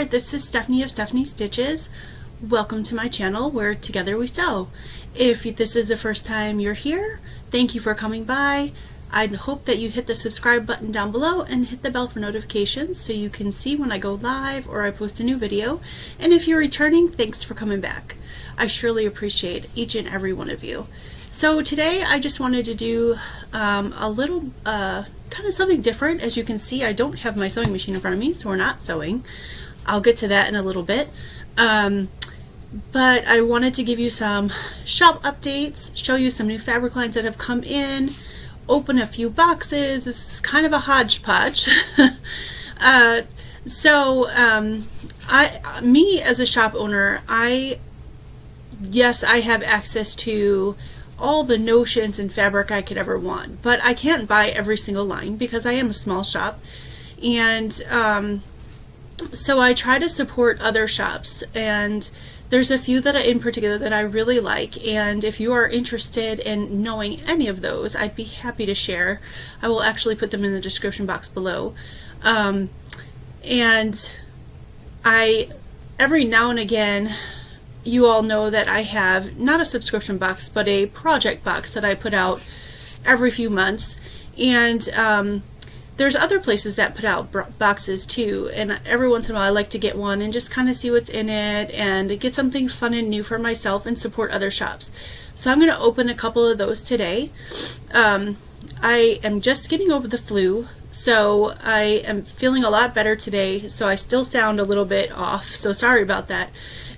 there, this is Stephanie of Stephanie Stitches. Welcome to my channel where together we sew. If this is the first time you're here, thank you for coming by. I hope that you hit the subscribe button down below and hit the bell for notifications so you can see when I go live or I post a new video. And if you're returning, thanks for coming back. I surely appreciate each and every one of you. So today I just wanted to do a little kind of something different. As you can see, I don't have my sewing machine in front of me, so we're not sewing. I'll get to that in a little bit. But I wanted to give you some shop updates, show you some new fabric lines that have come in, open a few boxes. This is kind of a hodgepodge. Me as a shop owner, yes, I have access to all the notions and fabric I could ever want, but I can't buy every single line because I am a small shop, and so I try to support other shops, and there's a few that in particular that I really like, and if you are interested in knowing any of those, I'd be happy to share. I will actually put them in the description box below. And every now and again, you all know that I have not a subscription box but a project box that I put out every few months, and there's other places that put out boxes too, and every once in a while I like to get one and just kind of see what's in it and get something fun and new for myself and support other shops. So I'm going to open a couple of those today. I am just getting over the flu, so I am feeling a lot better today, so I still sound a little bit off, so sorry about that.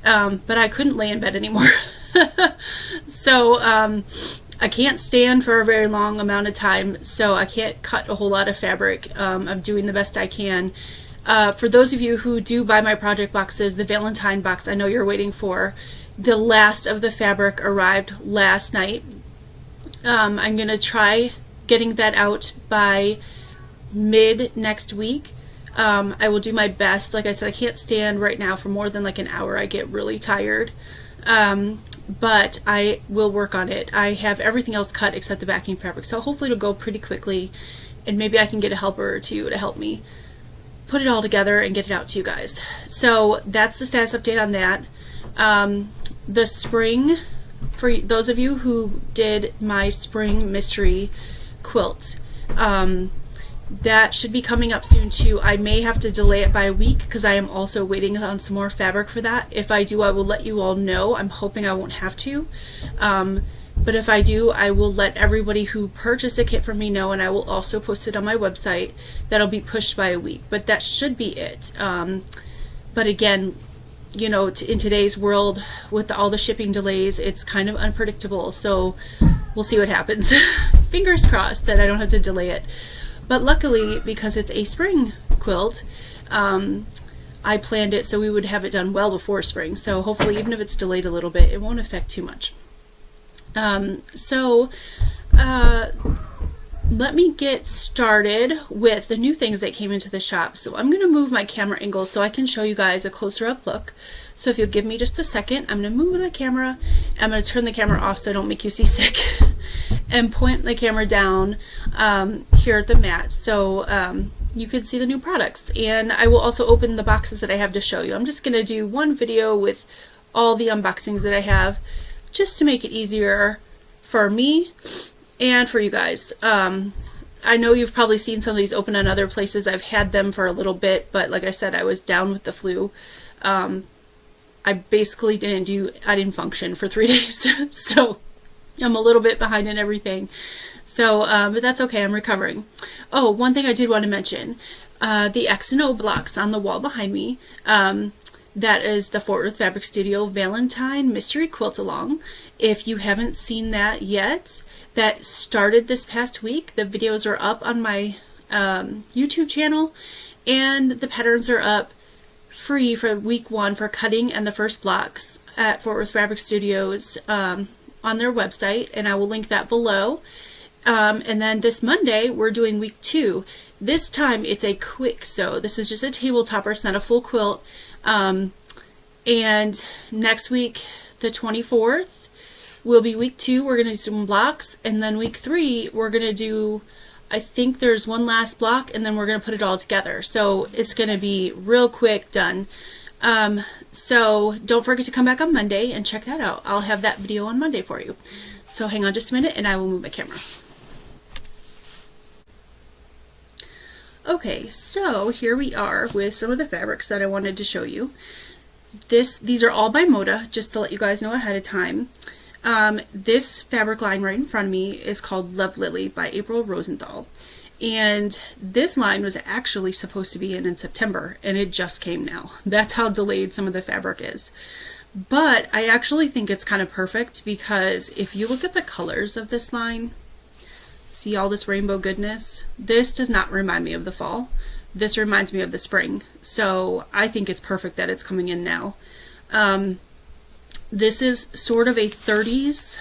But I couldn't lay in bed anymore. So I can't stand for a very long amount of time, so I can't cut a whole lot of fabric. I'm doing the best I can. For those of you who do buy my project boxes, the Valentine box I know you're waiting for, the last of the fabric arrived last night. I'm going to try getting that out by mid next week. I will do my best. Like I said, I can't stand right now for more than like an hour. I get really tired. But I will work on it. I have everything else cut except the backing fabric, so hopefully it'll go pretty quickly, and maybe I can get a helper or two to help me put it all together and get it out to you guys. So that's the status update on that. The spring, for those of you who did my spring mystery quilt, that should be coming up soon too. I may have to delay it by a week because I am also waiting on some more fabric for that. If I do, I will let you all know. I'm hoping I won't have to. But if I do, I will let everybody who purchased a kit from me know, and I will also post it on my website. That'll be pushed by a week, but that should be it. But again, you know, in today's world with all the shipping delays, it's kind of unpredictable. So we'll see what happens. Fingers crossed that I don't have to delay it. But luckily, because it's a spring quilt, I planned it so we would have it done well before spring. So hopefully, even if it's delayed a little bit, it won't affect too much. Let me get started with the new things that came into the shop. So I'm going to move my camera angle so I can show you guys a closer up look. So if you'll give me just a second, I'm going to move the camera. I'm going to turn the camera off so I don't make you seasick, and point the camera down here at the mat so you can see the new products. And I will also open the boxes that I have to show you. I'm just going to do one video with all the unboxings that I have, just to make it easier for me and for you guys. I know you've probably seen some of these open in other places. I've had them for a little bit, but like I said, I was down with the flu. I basically I didn't function for 3 days. So I'm a little bit behind in everything. So, but that's okay, I'm recovering. Oh, one thing I did want to mention, the X and O blocks on the wall behind me, that is the Fort Worth Fabric Studio Valentine Mystery Quilt Along. If you haven't seen that yet, that started this past week. The videos are up on my YouTube channel, and the patterns are up free for week 1 for cutting and the first blocks at Fort Worth Fabric Studios on their website, and I will link that below. And then this Monday we're doing week 2. This time it's a quick sew. This is just a table topper, it's not a full quilt. And next week, the 24th, will be week 2. We're going to do some blocks, and then week 3 we're going to do I think there's one last block and then we're going to put it all together. So it's going to be real quick done. So don't forget to come back on Monday and check that out. I'll have that video on Monday for you. So hang on just a minute and I will move my camera. Okay, so here we are with some of the fabrics that I wanted to show you. These are all by Moda, just to let you guys know ahead of time. This fabric line right in front of me is called Love Lily by April Rosenthal. And this line was actually supposed to be in September, and it just came now. That's how delayed some of the fabric is. But I actually think it's kind of perfect, because if you look at the colors of this line, see all this rainbow goodness? This does not remind me of the fall. This reminds me of the spring. So I think it's perfect that it's coming in now. This is sort of a 30s,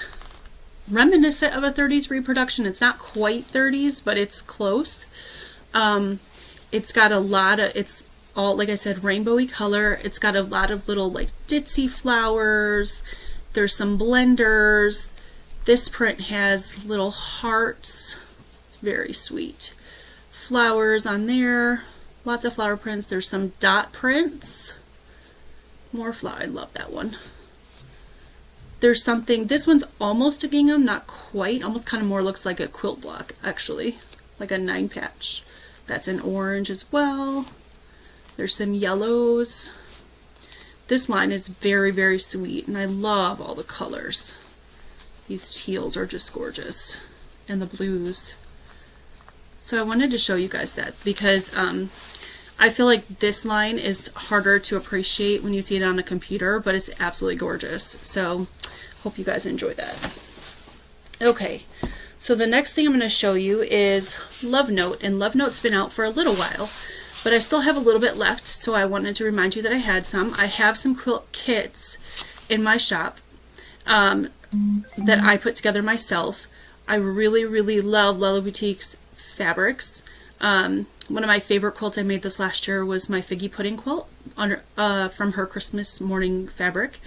reminiscent of a 30s reproduction. It's not quite 30s, but it's close. It's got a lot of, it's all, like I said, rainbowy color. It's got a lot of little like ditzy flowers. There's some blenders. This print has little hearts. It's very sweet. Flowers on there. Lots of flower prints. There's some dot prints. More flower. I love that one. There's something, this one's almost a gingham, not quite. Almost kind of more looks like a quilt block, actually. Like a 9-patch. That's in orange as well. There's some yellows. This line is very, very sweet, and I love all the colors. These teals are just gorgeous, and the blues. So I wanted to show you guys that because I feel like this line is harder to appreciate when you see it on a computer, but it's absolutely gorgeous. So hope you guys enjoy that. Okay, so the next thing I'm going to show you is Love Note, and Love Note's been out for a little while, but I still have a little bit left, so I wanted to remind you that I had some. I have some quilt kits in my shop that I put together myself. I really, really love Lella Boutique's fabrics. One of my favorite quilts I made this last year was my Figgy Pudding quilt from her Christmas morning fabric.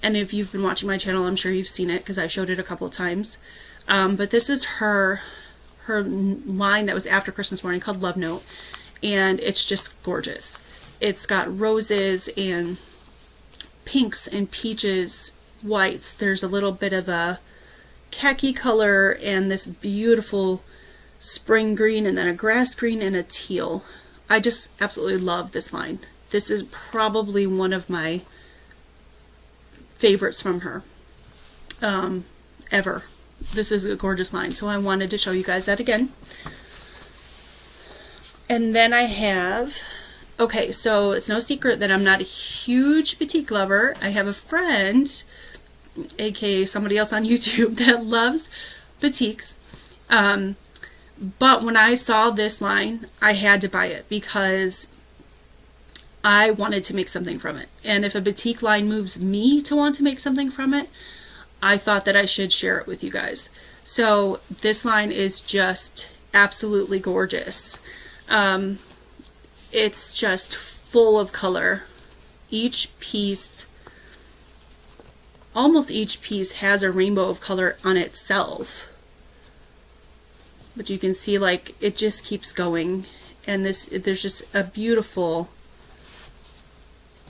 And if you've been watching my channel, I'm sure you've seen it because I showed it a couple of times. But this is her line that was after Christmas morning called Love Note. And it's just gorgeous. It's got roses and pinks and peaches, whites. There's a little bit of a khaki color and this beautiful spring green, and then a grass green and a teal. I just absolutely love this line. This is probably one of my favorites from her ever. This is a gorgeous line, so I wanted to show you guys that again. And then I have, okay, so it's no secret that I'm not a huge batik lover. I have a friend, aka somebody else on YouTube, that loves batiks. But when I saw this line, I had to buy it because I wanted to make something from it. And if a batik line moves me to want to make something from it, I thought that I should share it with you guys. So this line is just absolutely gorgeous. It's just full of color. Each piece, almost each piece has a rainbow of color on itself. But you can see like it just keeps going, and there's just a beautiful,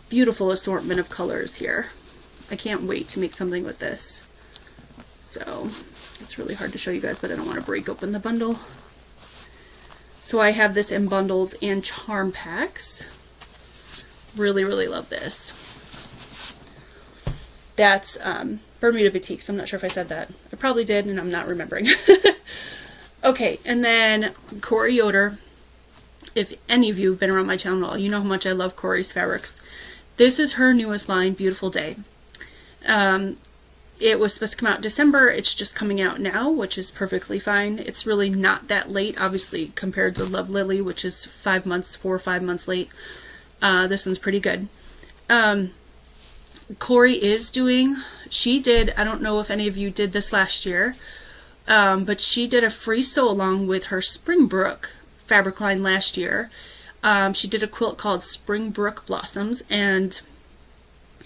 beautiful assortment of colors here. I can't wait to make something with this. So it's really hard to show you guys, but I don't want to break open the bundle. So I have this in bundles and charm packs. Really, really love this. That's Bermuda Batiks. I'm not sure if I said that. I probably did, and I'm not remembering. Okay, and then Corey Yoder. If any of you have been around my channel at all, you know how much I love Corey's fabrics. This is her newest line, Beautiful Day. It was supposed to come out in December. It's just coming out now, which is perfectly fine. It's really not that late, obviously, compared to Love Lily, which is 4 or 5 months late. This one's pretty good. Corey is doing, she did, I don't know if any of you did this last year, but she did a free sew along with her Springbrook fabric line last year. She did a quilt called Springbrook Blossoms, and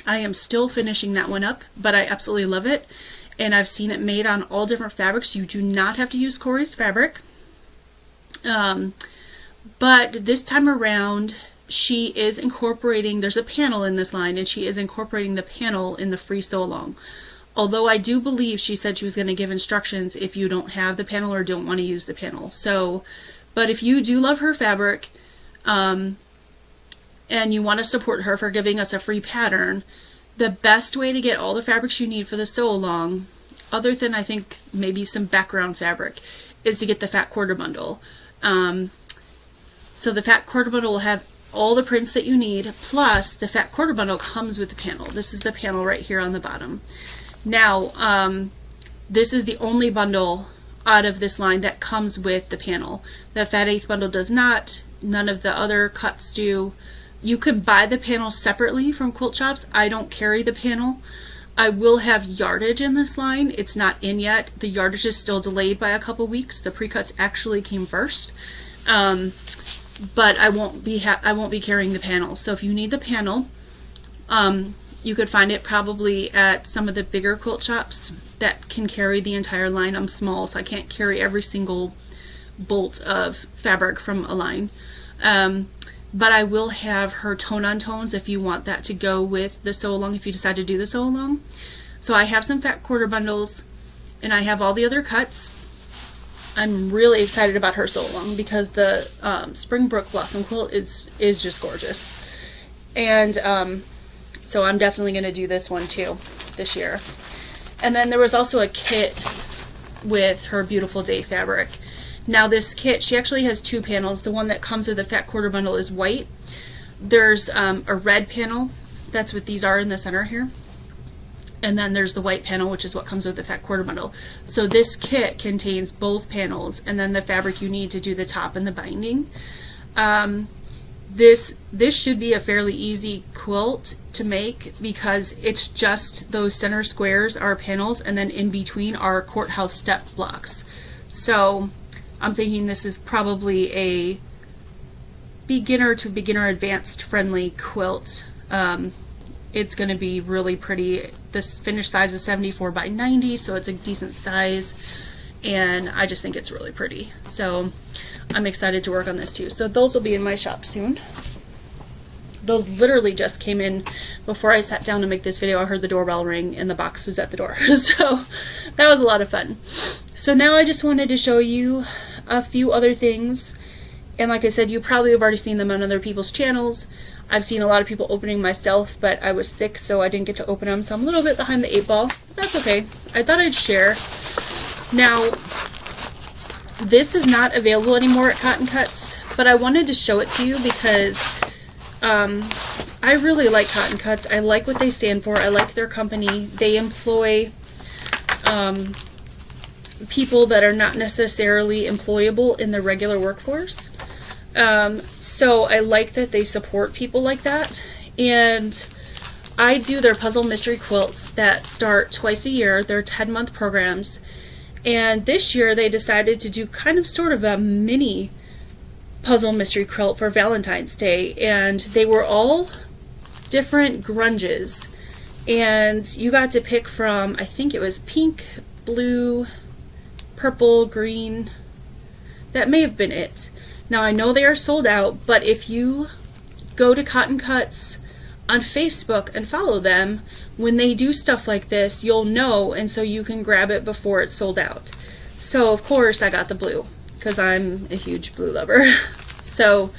I am still finishing that one up, but I absolutely love it. And I've seen it made on all different fabrics. You do not have to use Corey's fabric. But this time around, she is incorporating, there's a panel in this line, and she is incorporating the panel in the free sew along. Although I do believe she said she was going to give instructions if you don't have the panel or don't want to use the panel. So, but if you do love her fabric, and you want to support her for giving us a free pattern, the best way to get all the fabrics you need for the sew along, other than I think maybe some background fabric, is to get the fat quarter bundle. So the fat quarter bundle will have all the prints that you need, plus the fat quarter bundle comes with the panel. This is the panel right here on the bottom. Now, this is the only bundle out of this line that comes with the panel. The fat eighth bundle does not. None of the other cuts do. You could buy the panel separately from quilt shops. I don't carry the panel. I will have yardage in this line. It's not in yet. The yardage is still delayed by a couple weeks. The pre-cuts actually came first. But I won't be carrying the panel. So if you need the panel, you could find it probably at some of the bigger quilt shops that can carry the entire line. I'm small, so I can't carry every single bolt of fabric from a line. But I will have her tone-on tones if you want that to go with the sew along, if you decide to do the sew along. So I have some fat quarter bundles, and I have all the other cuts. I'm really excited about her sew along because the Springbrook Blossom Quilt is just gorgeous. And so I'm definitely going to do this one too this year. And then there was also a kit with her Beautiful Day fabric. Now this kit, she actually has two panels. The one that comes with the fat quarter bundle is white. There's a red panel. That's what these are in the center here. And then there's the white panel, which is what comes with the fat quarter bundle. So this kit contains both panels and then the fabric you need to do the top and the binding. This should be a fairly easy quilt to make because it's just those center squares are panels, and then in between are courthouse step blocks. So I'm thinking this is probably a beginner to beginner advanced friendly quilt. It's going to be really pretty. This finished size is 74 by 90, so it's a decent size, and I just think it's really pretty. So I'm excited to work on this too. So those will be in my shop soon. Those literally just came in before I sat down to make this video. I heard the doorbell ring and the box was at the door. So that was a lot of fun. So now I just wanted to show you a few other things. And like I said, you probably have already seen them on other people's channels. I've seen a lot of people opening myself, but I was sick, so I didn't get to open them. So I'm a little bit behind the 8-ball, but that's okay. I thought I'd share. Now, this is not available anymore at Cotton Cuts, but I wanted to show it to you because I really like Cotton Cuts. I like what they stand for. I like their company. They employ people that are not necessarily employable in the regular workforce. So I like that they support people like that. And I do their puzzle mystery quilts that start twice a year. They're 10-month programs. And this year they decided to do kind of sort of a mini puzzle mystery quilt for Valentine's Day. And they were all different grunges. And you got to pick from, I think it was pink, blue, purple, green. That may have been it. Now I know they are sold out, but if you go to Cotton Cuts on Facebook and follow them, when they do stuff like this, you'll know, and so you can grab it before it's sold out. So of course I got the blue, because I'm a huge blue lover. So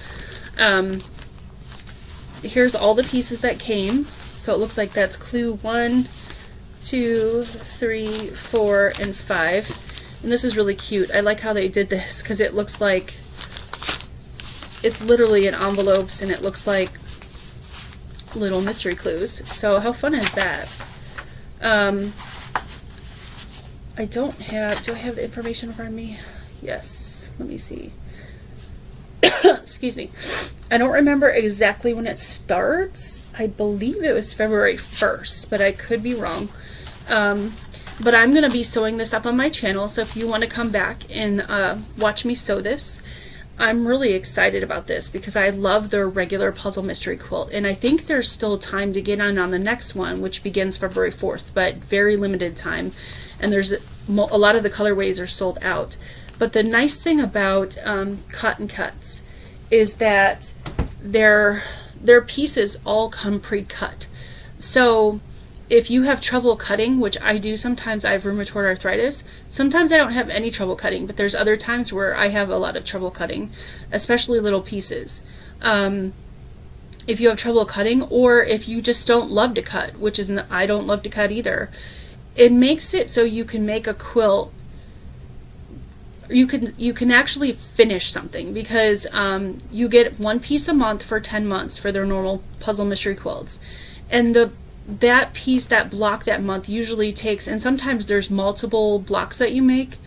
here's all the pieces that came. So it looks like that's clue 1, 2, 3, 4, and 5. And this is really cute. I like how they did this, because it looks like it's literally in envelopes and it looks like little mystery clues. So how fun is that? I don't have, do I have the information in front of me? Yes, let me see. Excuse me. I don't remember exactly when it starts. I believe it was February 1st, but I could be wrong. But I'm going to be sewing this up on my channel, so if you want to come back and watch me sew this, I'm really excited about this because I love their regular puzzle mystery quilt, and I think there's still time to get on the next one, which begins February 4th, but very limited time, and there's a lot of the colorways are sold out. But the nice thing about Cotton Cuts is that their pieces all come pre-cut. So if you have trouble cutting, which I do sometimes, I have rheumatoid arthritis. Sometimes I don't have any trouble cutting, but there's other times where I have a lot of trouble cutting, especially little pieces. If you have trouble cutting, or if you just don't love to cut, which is I don't love to cut either, it makes it so you can make a quilt. You can actually finish something, because you get one piece a month for 10 months for their normal puzzle mystery quilts, and that piece, that block that month usually takes, and sometimes there's multiple blocks that you make,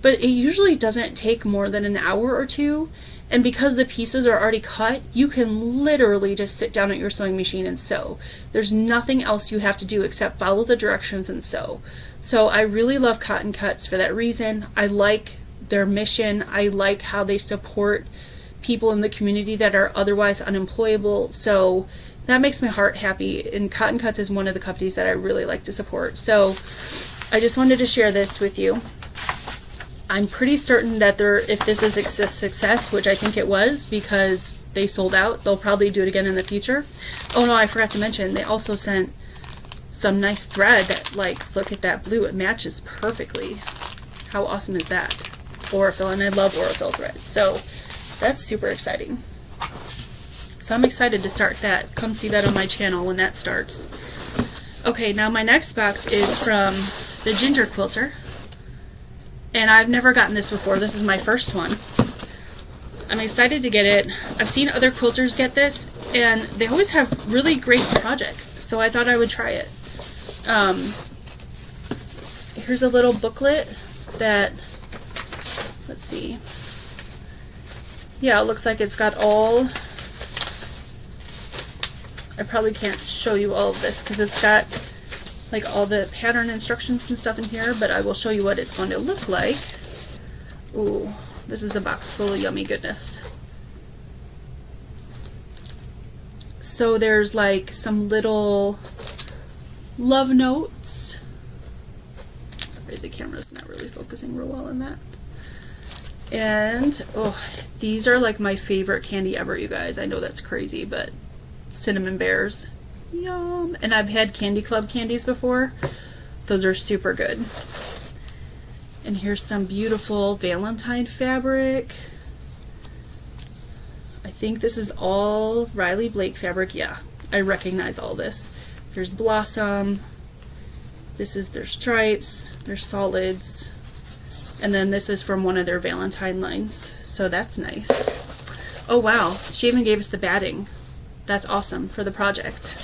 but it usually doesn't take more than an hour or two. And because the pieces are already cut, you can literally just sit down at your sewing machine and sew. There's nothing else you have to do except follow the directions and sew. So I really love Cotton Cuts for that reason. I like their mission. I like how they support people in the community that are otherwise unemployable. So that makes my heart happy. And Cotton Cuts is one of the companies that I really like to support. So I just wanted to share this with you. I'm pretty certain that if this is a success, which I think it was because they sold out, they'll probably do it again in the future. Oh no, I forgot to mention, they also sent some nice thread that, like, look at that blue, it matches perfectly. How awesome is that? Orifil, and I love Orifil thread. So that's super exciting. So I'm excited to start that. Come see that on my channel when that starts. Okay, now my next box is from the Ginger Quilter. And I've never gotten this before. This is my first one. I'm excited to get it. I've seen other quilters get this, and they always have really great projects. So I thought I would try it. Here's a little booklet that, let's see. Yeah, it looks like it's got all, I probably can't show you all of this because it's got like all the pattern instructions and stuff in here, but I will show you what it's going to look like. Ooh, this is a box full of yummy goodness. So there's like some little love notes. Sorry, the camera's not really focusing real well on that. And oh, these are like my favorite candy ever, you guys. I know that's crazy, but cinnamon bears. Yum. And I've had Candy Club candies before. Those are super good. And here's some beautiful Valentine fabric. I think this is all Riley Blake fabric. Yeah, I recognize all this. There's Blossom. There's stripes. There's solids. And then this is from one of their Valentine lines. So that's nice. Oh wow, she even gave us the batting. That's awesome for the project.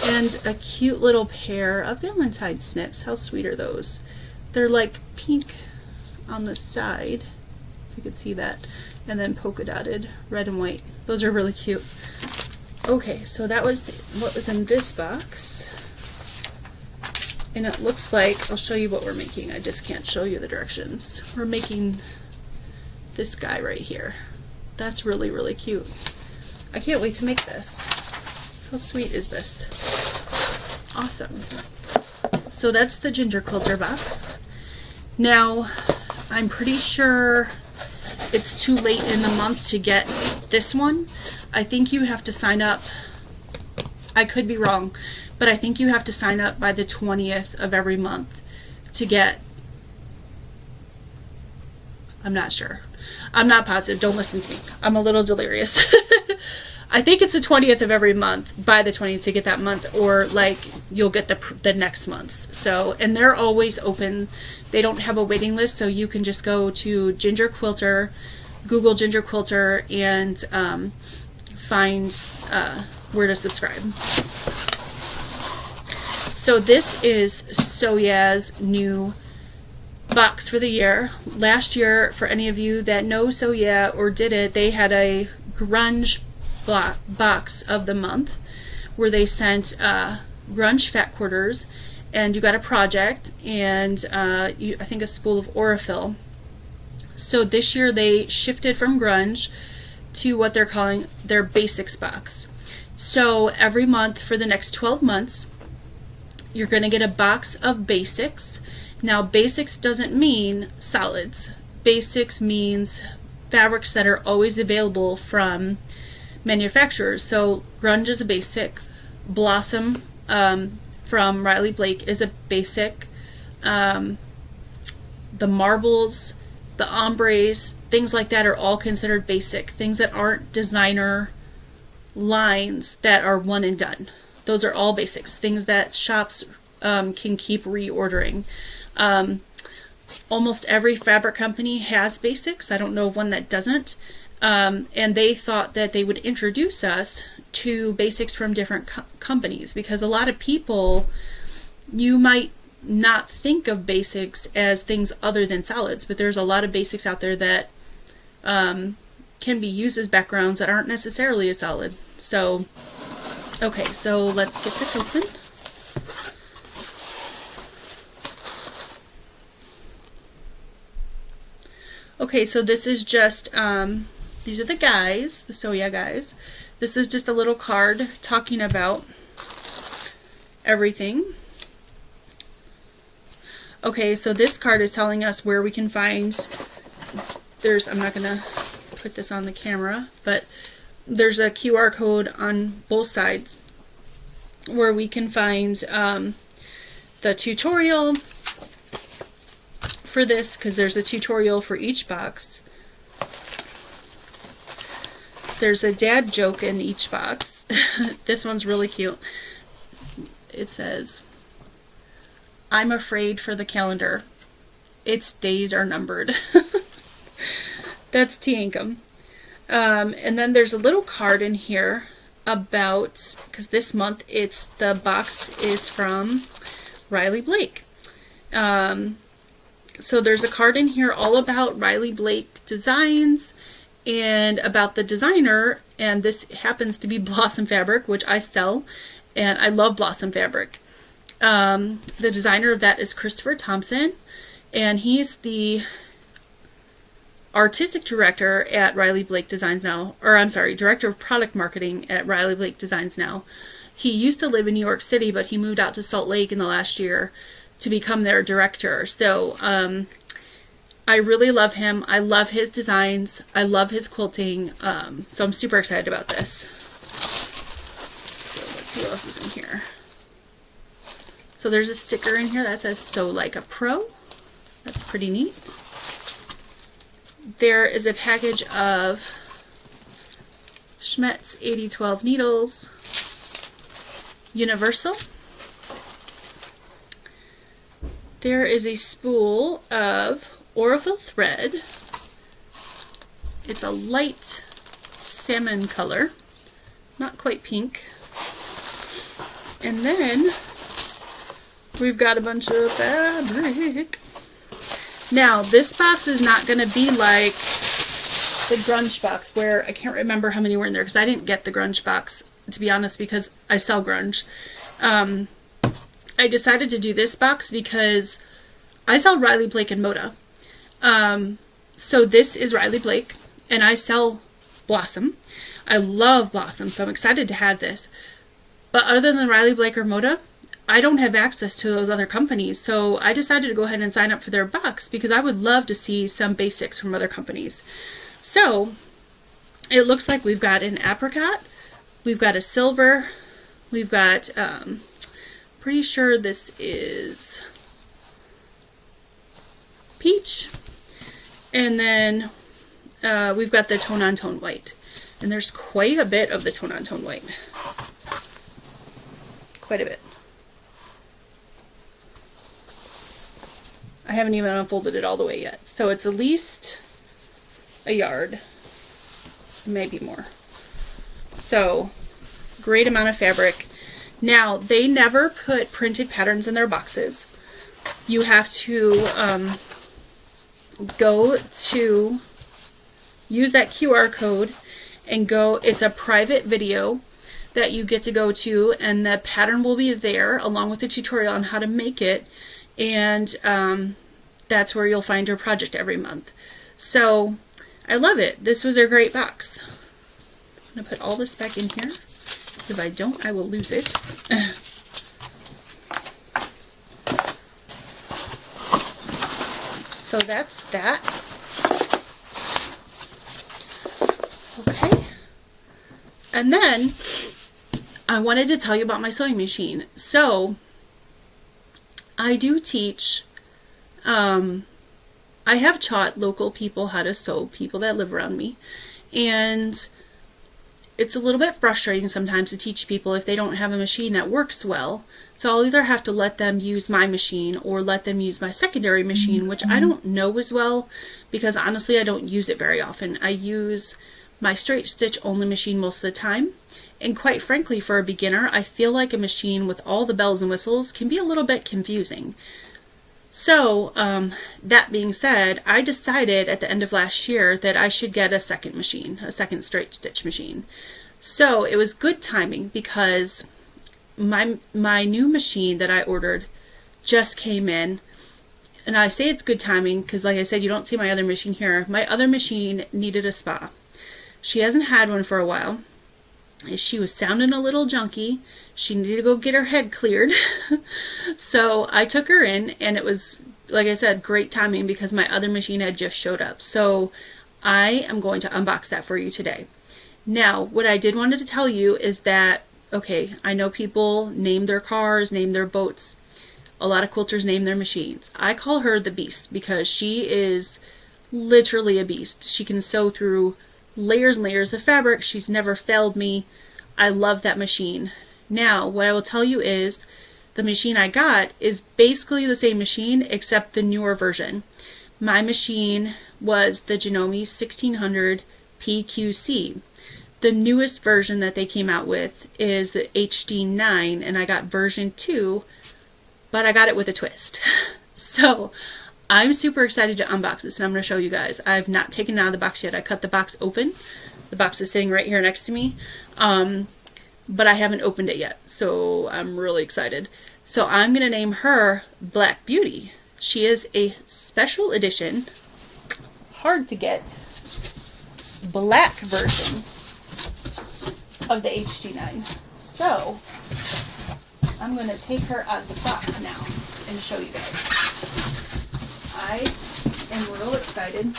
And a cute little pair of Valentine snips. How sweet are those? They're like pink on the side, if you could see that, and then polka dotted red and white. Those are really cute. Okay, so that was what was in this box. And it looks like, I'll show you what we're making. I just can't show you the directions. We're making this guy right here. That's really, really cute. I can't wait to make this. How sweet is this? Awesome. So that's the Ginger Quilter box. Now, I'm pretty sure it's too late in the month to get this one. I think you have to sign up. I could be wrong, but I think you have to sign up by the 20th of every month to get. I'm not sure. I'm not positive. Don't listen to me. I'm a little delirious. I think it's the 20th of every month, by the 20th to get that month, or like you'll get the next month's. So, and they're always open. They don't have a waiting list, so you can just go to Ginger Quilter, Google Ginger Quilter, and find where to subscribe. So this is Soya's new box for the year. Last year, for any of you that know Soya or did it, they had a grunge box of the month where they sent grunge fat quarters, and you got a project and I think a spool of Orifil. So this year they shifted from grunge to what they're calling their basics box. So every month for the next 12 months you're going to get a box of basics. Now basics doesn't mean solids. basics means fabrics that are always available from manufacturers. So grunge is a basic. Blossom from Riley Blake is a basic. The marbles, the ombres, things like that are all considered basic. Things that aren't designer lines that are one and done. Those are all basics. Things that shops can keep reordering. Almost every fabric company has basics. I don't know of one that doesn't. And they thought that they would introduce us to basics from different companies, because a lot of people, you might not think of basics as things other than solids, but there's a lot of basics out there that can be used as backgrounds that aren't necessarily a solid. So, okay, so let's get this open. Okay, so this is just, these are the guys, the Soya guys. This is just a little card talking about everything. Okay, so this card is telling us where we can find, I'm not going to put this on the camera, but there's a QR code on both sides where we can find the tutorial for this, because there's a tutorial for each box. There's a dad joke in each box. This one's really cute. It says, "I'm afraid for the calendar. Its days are numbered." That's Tiankum. And then there's a little card in here about, because this month the box is from Riley Blake. So there's a card in here all about Riley Blake designs and about the designer, and this happens to be Blossom fabric, which I sell, and I love Blossom fabric. The designer of that is Christopher Thompson, and he's the artistic director at Riley Blake Designs now, or I'm sorry, director of product marketing at Riley Blake Designs now. He used to live in New York City, but he moved out to Salt Lake in the last year to become their director. So I really love him. I love his designs. I love his quilting. So I'm super excited about this. So let's see what else is in here. So there's a sticker in here that says "Sew Like a Pro." That's pretty neat. There is a package of Schmetz 8012 needles, Universal. There is a spool of Orville thread. It's a light salmon color, not quite pink. And then we've got a bunch of fabric. Now, this box is not going to be like the grunge box, where I can't remember how many were in there because I didn't get the grunge box, to be honest, because I sell grunge. I decided to do this box because I sell Riley Blake and Moda. So this is Riley Blake, and I sell Blossom. I love Blossom, so I'm excited to have this. But other than Riley Blake or Moda, I don't have access to those other companies, so I decided to go ahead and sign up for their box because I would love to see some basics from other companies. So it looks like we've got an apricot, we've got a silver, we've got, pretty sure this is peach, and then we've got the tone-on-tone white. And there's quite a bit of the tone-on-tone white. Quite a bit. I haven't even unfolded it all the way yet. So it's at least a yard, maybe more. So, great amount of fabric. Now, they never put printed patterns in their boxes. You have to go to use that QR code and go. It's a private video that you get to go to, and the pattern will be there along with the tutorial on how to make it, and that's where you'll find your project every month. So I love it. This was a great box. I'm going to put all this back in here, because if I don't, I will lose it. So that's that. And then I wanted to tell you about my sewing machine. So I do teach, I have taught local people how to sew, people that live around me, and it's a little bit frustrating sometimes to teach people if they don't have a machine that works well. So I'll either have to let them use my machine or let them use my secondary machine, which I don't know as well because honestly I don't use it very often. I use my straight stitch only machine most of the time. And quite frankly, for a beginner, I feel like a machine with all the bells and whistles can be a little bit confusing. So, that being said, I decided at the end of last year that I should get a second machine, a second straight stitch machine. So it was good timing because my new machine that I ordered just came in. And I say it's good timing because, like I said, you don't see my other machine here. My other machine needed a spa. She hasn't had one for a while. She was sounding a little junky. She needed to go get her head cleared. So I took her in, and it was, like I said, great timing because my other machine had just showed up. So I am going to unbox that for you today. Now, what I did wanted to tell you is that, okay, I know people name their cars, name their boats. A lot of quilters name their machines. I call her the Beast because she is literally a beast. She can sew through layers and layers of fabric. She's never failed me. I love that machine. Now, what I will tell you is the machine I got is basically the same machine except the newer version. My machine was the Janome 1600 PQC. The newest version that they came out with is the HD9, and I got version 2, but I got it with a twist. So I'm super excited to unbox this, and I'm going to show you guys. I've not taken it out of the box yet. I cut the box open. The box is sitting right here next to me, but I haven't opened it yet, so I'm really excited. So I'm going to name her Black Beauty. She is a special edition, hard to get, black version of the HD9. So I'm going to take her out of the box now and show you guys. I am real excited.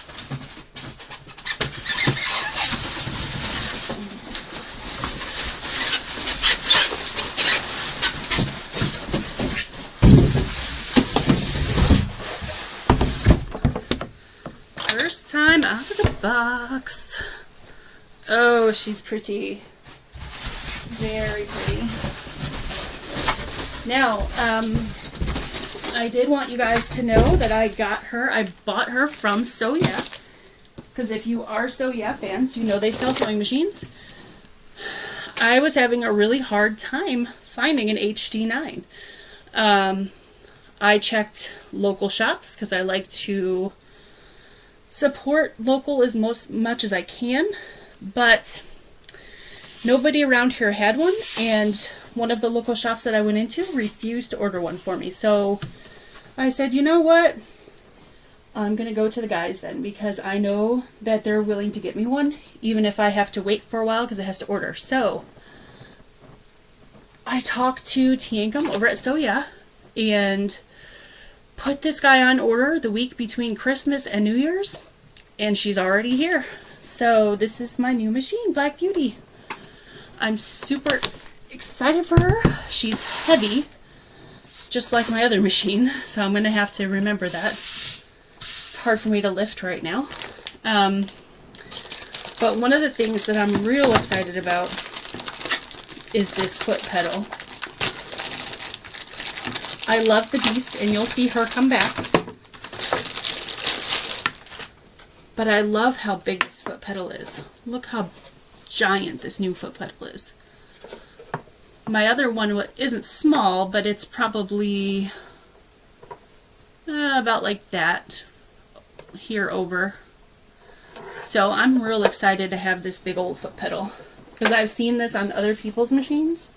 First time out of the box. Oh, she's pretty. Very pretty. Now, I did want you guys to know that I bought her from Sew Yeah. Because if you are Sew Yeah fans, you know they sell sewing machines. I was having a really hard time finding an HD9. I checked local shops because I like to support local as much as I can, but nobody around here had one, and one of the local shops that I went into refused to order one for me. So I said, you know what? I'm going to go to the guys then, because I know that they're willing to get me one, even if I have to wait for a while because it has to order. So I talked to Tiankum over at Sew Yeah and put this guy on order the week between Christmas and New Year's, and she's already here. So this is my new machine, Black Beauty. I'm super excited for her. She's heavy, just like my other machine, so I'm going to have to remember that. It's hard for me to lift right now. But one of the things that I'm real excited about is this foot pedal. I love the Beast, and you'll see her come back. But I love how big this foot pedal is. Look how giant this new foot pedal is. My other one isn't small, but it's probably about like that here over. So I'm real excited to have this big old foot pedal because I've seen this on other people's machines.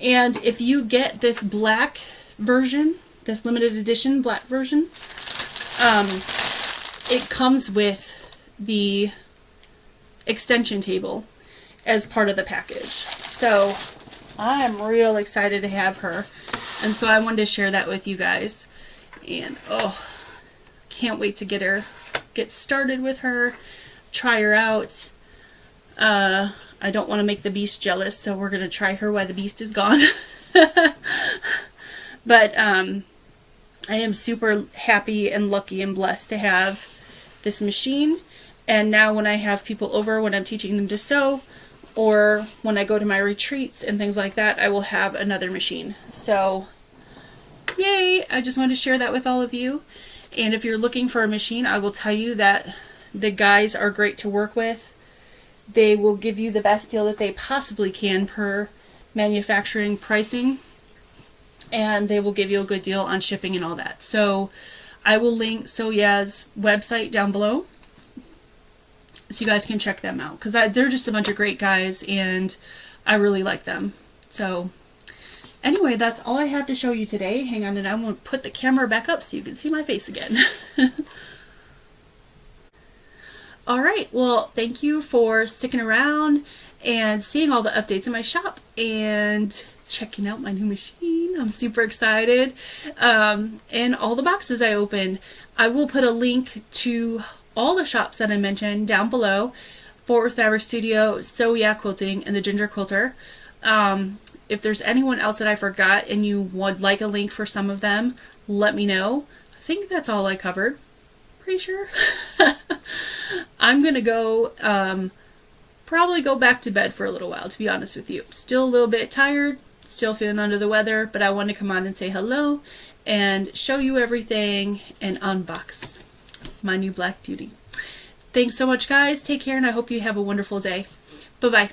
And if you get this black version, this limited edition black version, it comes with the extension table as part of the package. So I'm real excited to have her, and so I wanted to share that with you guys. And oh, can't wait to get started with her, try her out. I don't want to make the Beast jealous, so we're going to try her while the Beast is gone. But I am super happy and lucky and blessed to have this machine. And now when I have people over, when I'm teaching them to sew, or when I go to my retreats and things like that, I will have another machine. So yay! I just wanted to share that with all of you. And if you're looking for a machine, I will tell you that the guys are great to work with. They will give you the best deal that they possibly can per manufacturing pricing, and they will give you a good deal on shipping and all that. So I will link Soya's website down below so you guys can check them out, because they're just a bunch of great guys and I really like them. So anyway, that's all I have to show you today. Hang on, and I'm going to put the camera back up so you can see my face again. Alright, well, thank you for sticking around and seeing all the updates in my shop and checking out my new machine. I'm super excited. And all the boxes I opened. I will put a link to all the shops that I mentioned down below. Fort Worth Fabric Studio, So Yeah Quilting, and the Ginger Quilter. If there's anyone else that I forgot and you would like a link for some of them, let me know. I think that's all I covered. Pretty sure. I'm gonna go probably go back to bed for a little while, to be honest with you. Still a little bit tired, still feeling under the weather, but I want to come on and say hello and show you everything and unbox my new Black Beauty. Thanks so much, guys. Take care, and I hope you have a wonderful day. Bye-bye.